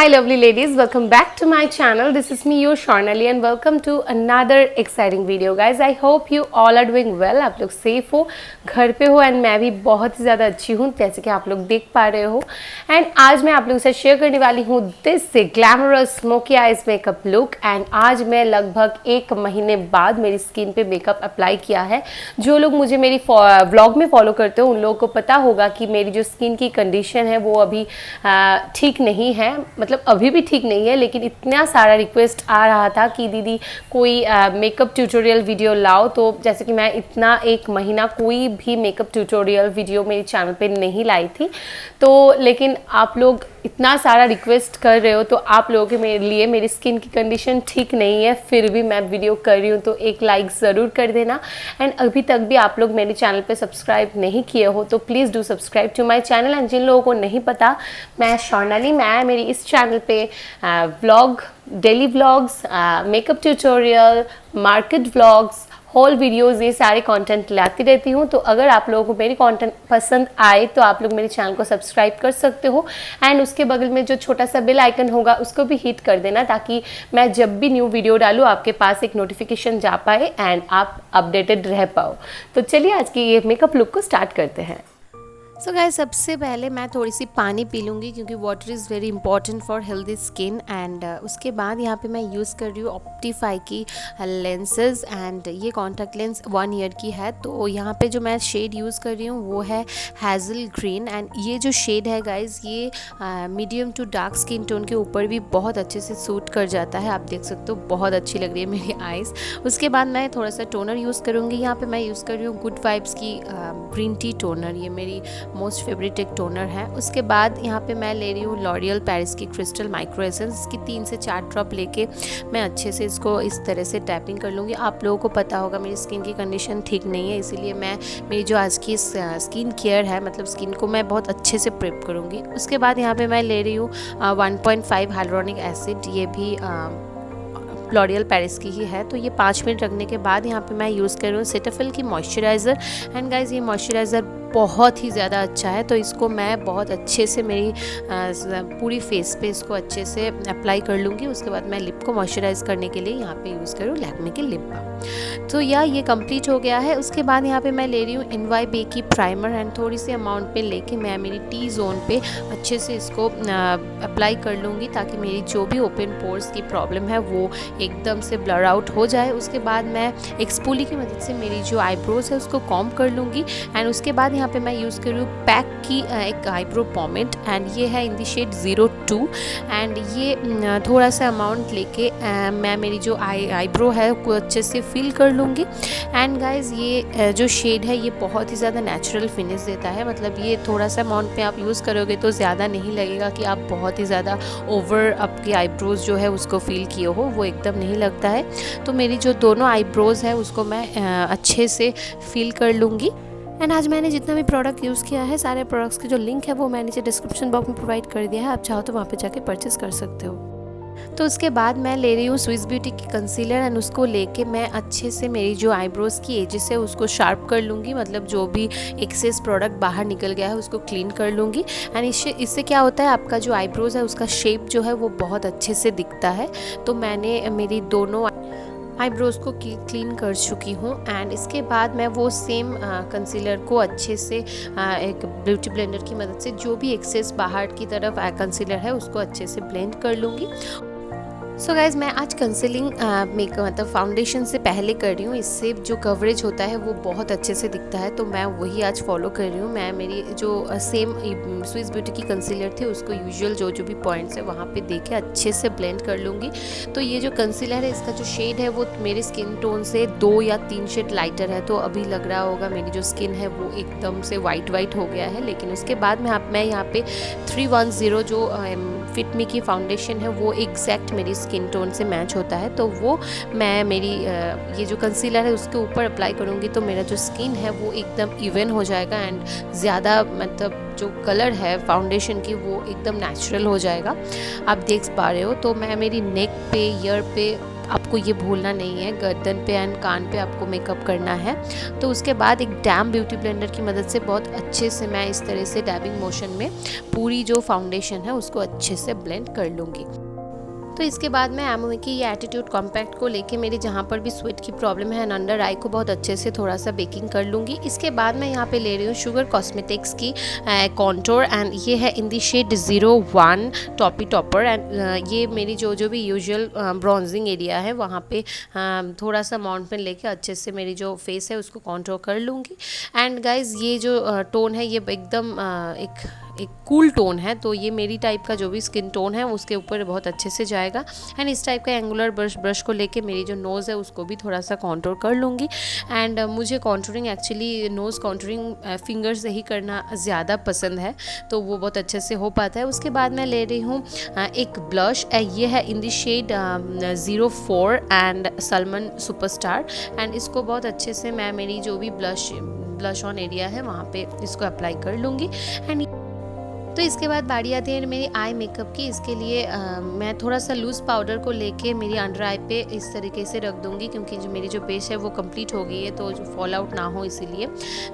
Hi lovely ladies, welcome back to my channel. This is me your Swarnali and welcome to another exciting video guys. I hope you all are doing well. आप लोग safe हो, घर पे हो and मैं भी बहुत ही ज़्यादा अच्छी हूँ जैसे कि आप लोग देख पा रहे हो। एंड आज मैं आप लोगों से शेयर करने वाली हूँ this glamorous smoky eyes makeup look. And आज मैं लगभग 1 महीने बाद मेरी स्किन पे मेकअप अप्लाई किया है। जो लोग मुझे मेरी व्लॉग में फॉलो करते हो उन लोगों को पता होगा कि मेरी जो स्किन की कंडीशन है वो अभी ठीक नहीं है, मतलब अभी भी ठीक नहीं है, लेकिन इतना सारा रिक्वेस्ट आ रहा था कि दीदी कोई मेकअप ट्यूटोरियल वीडियो लाओ। तो जैसे कि मैं इतना 1 महीना कोई भी मेकअप ट्यूटोरियल वीडियो मेरे चैनल पे नहीं लाई थी, तो लेकिन आप लोग इतना सारा रिक्वेस्ट कर रहे हो तो आप लोगों के मेरे लिए मेरी स्किन की कंडीशन ठीक नहीं है, फिर भी मैं वीडियो कर रही हूँ, तो एक लाइक ज़रूर कर देना। एंड अभी तक भी आप लोग मेरे चैनल पे सब्सक्राइब नहीं किए हो तो please do subscribe to my channel. And जिन लोगों को नहीं पता, मैं स्वर्णाली, मैं मेरी इस चैनल पे vlog, daily vlogs, makeup tutorial, market vlogs, whole videos, ये सारे कंटेंट लाती रहती हूँ। तो अगर आप लोगों को मेरी कंटेंट पसंद आए तो आप लोग मेरे चैनल को सब्सक्राइब कर सकते हो एंड उसके बगल में जो छोटा सा बेल आइकन होगा उसको भी हिट कर देना, ताकि मैं जब भी न्यू वीडियो डालूँ आपके पास एक नोटिफिकेशन जा पाए एंड आप अपडेटेड रह पाओ। तो चलिए आज की ये मेकअप लुक को स्टार्ट करते हैं। सो गाइस, सबसे पहले मैं थोड़ी सी पानी पी लूँगी क्योंकि water is very important for healthy skin. And उसके बाद यहाँ पे मैं यूज़ कर रही हूँ ऑप्टिफाई की लेंसेज एंड ये कॉन्टैक्ट लेंस 1 ईयर की है। तो यहाँ पे जो मैं शेड यूज़ कर रही हूँ वो है हैज़ल ग्रीन। एंड ये जो शेड है गाइस, ये medium to dark skin tone के ऊपर भी बहुत अच्छे से सूट कर जाता है। आप देख सकते हो बहुत अच्छी लग रही है मेरी आइज़। उसके बाद मैं थोड़ा सा टोनर यूज़ करूँगी। यहाँ पर मैं यूज़ कर रही हूँ गुड वाइब्स की ग्रीन टी टोनर, ये मेरी मोस्ट फेवरेट एक टोनर है। उसके बाद यहाँ पे मैं ले रही हूँ लॉरियल पेरिस की क्रिस्टल माइक्रो एसेंस। इसकी 3 से 4 ड्रॉप लेके मैं अच्छे से इसको इस तरह से टैपिंग कर लूँगी। आप लोगों को पता होगा मेरी स्किन की कंडीशन ठीक नहीं है, इसीलिए मैं मेरी जो आज की स्किन केयर है, मतलब स्किन को मैं बहुत अच्छे से प्रेप करूँगी। उसके बाद यहाँ पर मैं ले रही हूँ 1.5 हाइलुरोनिक एसिड, ये भी लॉरियल पेरिस की ही है। तो ये 5 मिनट रखने के बाद यहाँ पे मैं यूज़ कर रही हूँ सेटाफिल की मॉइस्चराइज़र। एंड गाइज, ये मॉइस्चराइज़र बहुत ही ज़्यादा अच्छा है, तो इसको मैं बहुत अच्छे से मेरी पूरी फेस पे इसको अच्छे से अप्लाई कर लूँगी। उसके बाद मैं लिप को मॉइस्चराइज़ करने के लिए यहाँ पे यूज़ करूँ लैक्मे के लिप बाम। तो ये कंप्लीट हो गया है। उसके बाद यहाँ पे मैं ले रही हूँ NYB की प्राइमर एंड थोड़ी सी अमाउंट पे लेके मैं मेरी टी जोन पे अच्छे से इसको अप्लाई कर लूँगी, ताकि मेरी जो भी ओपन पोर्स की प्रॉब्लम है वो एकदम से ब्लर आउट हो जाए। उसके बाद मैं एक स्पूली की मदद से मेरी जो आईब्रोज है उसको कॉम्ब कर लूँगी। एंड उसके बाद यहाँ पे मैं यूज़ कर रही हूँ पैक की एक आईब्रो पॉमेट एंड ये है इन द शेड 02। एंड ये थोड़ा सा अमाउंट लेके मैं मेरी जो आईब्रो है को अच्छे से फिल कर लूँगी। एंड गाइज, ये जो शेड है ये बहुत ही ज़्यादा नेचुरल फिनिश देता है, मतलब ये थोड़ा सा अमाउंट पे आप यूज़ करोगे तो ज़्यादा नहीं लगेगा कि आप बहुत ही ज़्यादा ओवर आपकी आईब्रोज जो है उसको फिल किए हो, वो एकदम नहीं लगता है। तो मेरी जो दोनों आईब्रोज है उसको मैं अच्छे से फिल कर लूँगी। एंड आज मैंने जितना भी प्रोडक्ट यूज़ किया है, सारे प्रोडक्ट्स के जो लिंक है वो मैं नीचे डिस्क्रिप्शन बॉक्स में प्रोवाइड कर दिया है, आप चाहो तो वहाँ पे जाके परचेस कर सकते हो। तो उसके बाद मैं ले रही हूँ स्विस ब्यूटी की कंसीलर एंड उसको लेके मैं अच्छे से मेरी जो आईब्रोज़ की एजेस है उसको शार्प कर लूँगी, मतलब जो भी एक्सेस प्रोडक्ट बाहर निकल गया है उसको क्लीन कर लूँगी। एंड इससे क्या होता है, आपका जो आईब्रोज़ है उसका शेप जो है वो बहुत अच्छे से दिखता है। तो मैंने मेरी दोनों आईब्रोज़ को क्लीन कर चुकी हूँ। एंड इसके बाद मैं वो सेम कंसीलर को अच्छे से एक ब्यूटी ब्लेंडर की मदद से जो भी एक्सेस बाहर की तरफ कंसीलर है उसको अच्छे से ब्लेंड कर लूँगी। सो गाइज़, मैं आज कंसीलिंग मतलब फाउंडेशन से पहले कर रही हूँ, इससे जो कवरेज होता है वो बहुत अच्छे से दिखता है, तो मैं वही आज फॉलो कर रही हूँ। मैं मेरी जो सेम स्विस ब्यूटी की कंसीलर थी उसको यूजुअल जो भी पॉइंट्स है वहाँ पे देके अच्छे से ब्लेंड कर लूँगी। तो ये जो कंसीलर है इसका जो शेड है वो मेरे स्किन टोन से 2 या 3 शेड लाइटर है, तो अभी लग रहा होगा मेरी जो स्किन है वो एकदम से वाइट हो गया है। लेकिन उसके बाद मैं यहाँ पे 310 जो फिट मी की फाउंडेशन है वो एग्जैक्ट मेरी स्किन टोन से मैच होता है, तो वो मैं मेरी ये जो कंसीलर है उसके ऊपर अप्लाई करूँगी, तो मेरा जो स्किन है वो एकदम इवन हो जाएगा एंड ज़्यादा मतलब जो कलर है फाउंडेशन की वो एकदम नेचुरल हो जाएगा। आप देख पा रहे हो। तो मैं मेरी नेक पे, ईयर पे आपको ये भूलना नहीं है, गर्दन पे एंड कान पे आपको मेकअप करना है। तो उसके बाद एक डैम ब्यूटी ब्लेंडर की मदद से बहुत अच्छे से मैं इस तरह से डैबिंग मोशन में पूरी जो फाउंडेशन है उसको अच्छे से ब्लेंड कर लूँगी। तो इसके बाद मैं एमओए की ये एटीट्यूड कॉम्पैक्ट को लेके मेरी जहाँ पर भी स्वेट की प्रॉब्लम है एंड अंडर आई को बहुत अच्छे से थोड़ा सा बेकिंग कर लूँगी। इसके बाद मैं यहाँ पे ले रही हूँ शुगर कॉस्मेटिक्स की कॉन्टोर एंड ये है in the shade 01 टॉपी topper and ये मेरी जो भी यूजुअल ब्रॉन्जिंग एरिया है वहाँ पे थोड़ा सा अमाउंट में लेके अच्छे से मेरी जो फेस है उसको कॉन्टोर कर लूँगी। एंड गाइज ये जो टोन है ये एकदम एक कूल टोन है, तो ये मेरी टाइप का जो भी स्किन टोन है उसके ऊपर बहुत अच्छे से जाएगा। एंड इस टाइप का एंगुलर ब्रश को लेके मेरी जो नोज़ है उसको भी थोड़ा सा कॉन्टोर कर लूँगी। एंड मुझे contouring actually nose contouring finger से ही करना ज़्यादा पसंद है, तो वो बहुत अच्छे से हो पाता है। उसके बाद मैं ले रही हूँ एक ब्लश, ये है in the shade 04 and Salman superstar and इसको बहुत अच्छे से मैं मेरी जो भी ब्लश ऑन एरिया है वहाँ पे इसको अप्लाई कर लूँगी। एंड तो इसके बाद बारी आती है मेरी आई मेकअप की। इसके लिए मैं थोड़ा सा लूज़ पाउडर को लेके मेरी अंडर आई पे इस तरीके से रख दूंगी, क्योंकि जो मेरी जो बेस है वो कंप्लीट हो गई है तो जो फॉल आउट ना हो इसीलिए।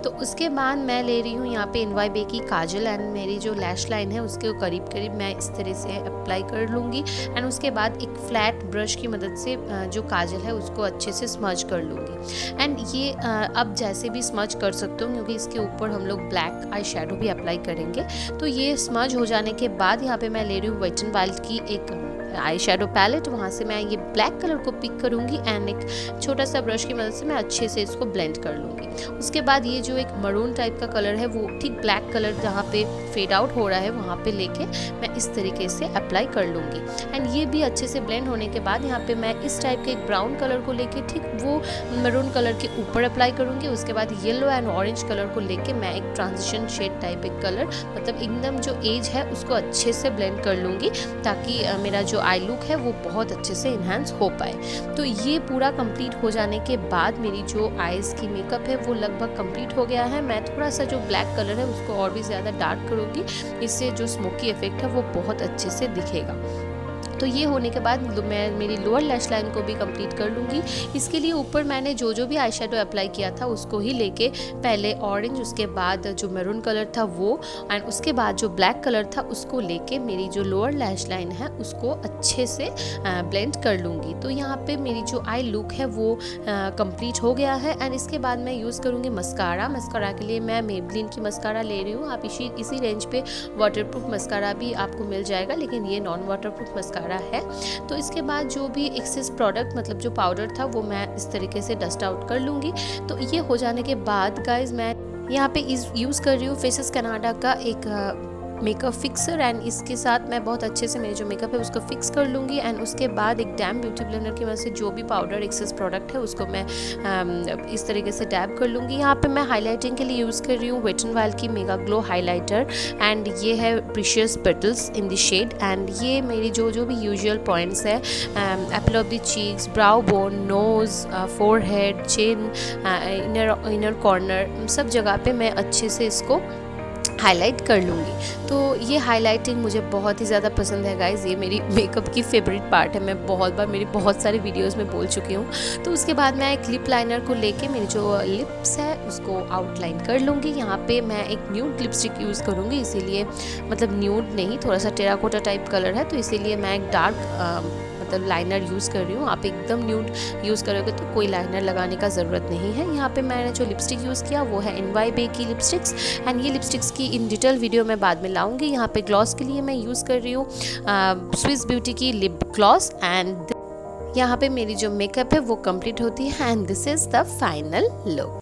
तो उसके बाद मैं ले रही हूँ यहाँ पे NY बे की काजल एंड मेरी जो लैश लाइन है उसके करीब करीब मैं इस तरह से अप्लाई कर लूँगी। एंड उसके बाद एक फ्लैट ब्रश की मदद से जो काजल है उसको अच्छे से स्मज कर लूँगी। एंड ये अब जैसे भी स्मज कर सकते हो, क्योंकि इसके ऊपर हम लोग ब्लैक आई शेडो भी अप्लाई करेंगे। तो ये स्मज हो जाने के बाद यहाँ पे मैं ले रही हूँ वेट एंड वाइल्ड की एक आई शेडो पैलेट, वहाँ से मैं ये ब्लैक कलर को पिक करूँगी एंड एक छोटा सा ब्रश की मदद से मैं अच्छे से इसको ब्लेंड कर लूँगी। उसके बाद ये जो एक मरून टाइप का कलर है वो ठीक ब्लैक कलर जहाँ पे फेड आउट हो रहा है वहाँ पे लेके मैं इस तरीके से अप्लाई कर लूँगी। एंड ये भी अच्छे से ब्लेंड होने के बाद यहाँ पे मैं इस टाइप के एक ब्राउन कलर को लेके ठीक वो मरून कलर के ऊपर अप्लाई करूँगी। उसके बाद येलो एंड ऑरेंज कलर को लेके मैं एक ट्रांजिशन शेड टाइप एक कलर, मतलब एकदम जो एज है उसको अच्छे से ब्लेंड कर लूँगी, ताकि मेरा जो आई लुक है वो बहुत अच्छे से इन्हांस हो पाए। तो ये पूरा कंप्लीट हो जाने के बाद मेरी जो आईज़ की मेकअप है वो लगभग कंप्लीट हो गया है। मैं थोड़ा सा जो ब्लैक कलर है उसको और भी ज़्यादा डार्क करूँगी, इससे जो स्मोकी इफेक्ट है वो बहुत अच्छे से दिखेगा। तो ये होने के बाद मैं मेरी लोअर लैश लाइन को भी कंप्लीट कर लूँगी। इसके लिए ऊपर मैंने जो भी आई शेडो अप्लाई किया था उसको ही लेके पहले ऑरेंज, उसके बाद जो मैरून कलर था वो एंड उसके बाद जो ब्लैक कलर था उसको लेके मेरी जो लोअर लैश लाइन है उसको अच्छे से ब्लेंड कर लूँगी। तो यहाँ पे मेरी जो आई लुक है वो कंप्लीट हो गया है। एंड इसके बाद मैं यूज़ करूँगी मस्कारा। मस्कारा के लिए मैं मेबलिन की मस्कारा ले रही हूँ। आप इसी रेंज पे वाटरप्रूफ मस्कारा भी आपको मिल जाएगा, लेकिन ये नॉन वाटरप्रूफ मस्कारा है। तो इसके बाद जो भी एक्सेस प्रोडक्ट मतलब जो पाउडर था वो मैं इस तरीके से डस्ट आउट कर लूँगी। तो ये हो जाने के बाद गाइज मैं यहाँ पे यूज़ कर रही हूँ फेसेस कनाडा का एक मेकअप फिक्सर एंड इसके साथ मैं बहुत अच्छे से मेरी जो मेकअप है उसको फिक्स कर लूँगी। एंड उसके बाद एक डैम ब्यूटी ब्लेंडर की मदद से जो भी पाउडर एक्सेस प्रोडक्ट है उसको मैं इस तरीके से डैब कर लूँगी। यहाँ पे मैं हाइलाइटिंग के लिए यूज़ कर रही हूँ वेट एंड वाइल्ड की मेगा ग्लो हाइलाइटर एंड ये है precious petals in the shade. And ये मेरी जो भी यूजुअल पॉइंट्स है, apple of the cheeks, brow bone, nose, forehead, chin, inner corner, सब जगह पे मैं अच्छे से इसको हाईलाइट कर लूँगी। तो ये हाईलाइटिंग मुझे बहुत ही ज़्यादा पसंद है गाइज़, ये मेरी मेकअप की फेवरेट पार्ट है। मैं बहुत बार मेरी बहुत सारे वीडियोस में बोल चुकी हूँ। तो उसके बाद मैं एक लिप लाइनर को लेके मेरी जो लिप्स है उसको आउटलाइन कर लूँगी। यहाँ पे मैं एक न्यूड लिपस्टिक यूज़ करूँगी, इसीलिए मतलब न्यूड नहीं, थोड़ा सा टेराकोटा टाइप कलर है, तो इसीलिए मैं एक डार्क मतलब लाइनर यूज़ कर रही हूँ। आप एकदम न्यूड यूज़ करोगे तो कोई लाइनर लगाने का ज़रूरत नहीं है। यहाँ पे मैंने जो लिपस्टिक यूज़ किया वो है NY बे की लिपस्टिक्स एंड ये लिपस्टिक्स की इन डिटेल वीडियो मैं बाद में लाऊंगी। यहाँ पे ग्लॉस के लिए मैं यूज़ कर रही हूँ स्विस ब्यूटी की लिप ग्लॉस एंड यहाँ पे मेरी जो मेकअप है वो कंप्लीट होती है and this is the final look.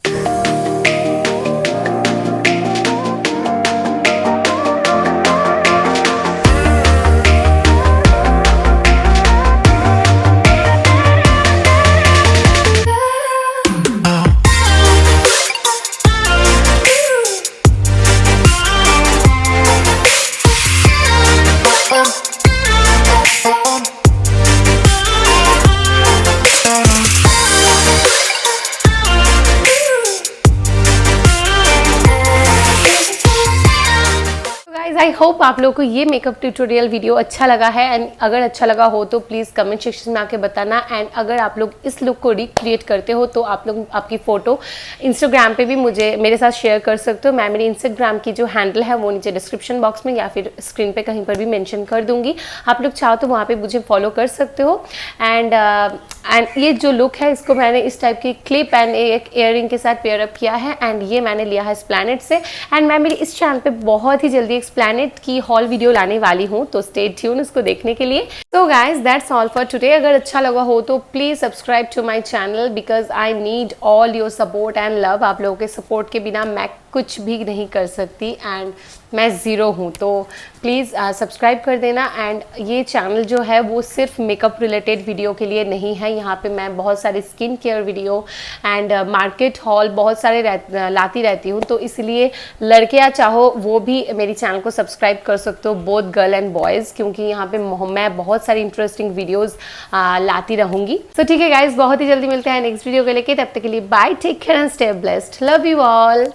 I hope आप लोगों को ये मेकअप ट्यूटोरियल वीडियो अच्छा लगा है, एंड अगर अच्छा लगा हो तो प्लीज़ कमेंट सेक्शन में आके बताना। एंड अगर आप लोग इस लुक को रिक्रिएट करते हो तो आप लोग आपकी फ़ोटो इंस्टाग्राम पे भी मेरे साथ शेयर कर सकते हो। मैं मेरी इंस्टाग्राम की जो हैंडल है वो नीचे डिस्क्रिप्शन बॉक्स में या फिर स्क्रीन पे कहीं पर भी मेंशन कर दूंगी। आप लोग चाहो तो वहाँ पे मुझे फॉलो कर सकते हो। एंड ये जो लुक है इसको मैंने इस टाइप की क्लिप एंड एक इयररिंग के साथ पेयर अप किया है, एंड ये मैंने लिया है स्प्लैनेट से। एंड मैं मेरी इस चैनल पे बहुत ही जल्दी एक स्प्लैनेट की हॉल वीडियो लाने वाली हूँ, तो स्टे ट्यून उसको देखने के लिए। तो guys that's all for today. अगर अच्छा लगा हो तो please subscribe to my channel because I need all your support and love. आप लोगों के सपोर्ट के बिना मैं कुछ भी नहीं कर सकती एंड मैं ज़ीरो हूँ, तो प्लीज़ सब्सक्राइब कर देना। एंड ये चैनल जो है वो सिर्फ मेकअप रिलेटेड वीडियो के लिए नहीं है, यहाँ पे मैं बहुत सारी skin care video and market hall बहुत सारे लाती रहती हूँ, तो इसलिए लड़कियाँ चाहो वो भी मेरी चैनल को सब्सक्राइब कर सकते हो, बोथ गर्ल एंड बॉयज़, क्योंकि यहाँ पे मैं बहुत सारी इंटरेस्टिंग वीडियोज़ लाती रहूँगी। तो ठीक है गाइज, बहुत ही जल्दी मिलते हैं नेक्स्ट वीडियो को लेके, तब तक के लिए bye, take care and stay blessed, love you all.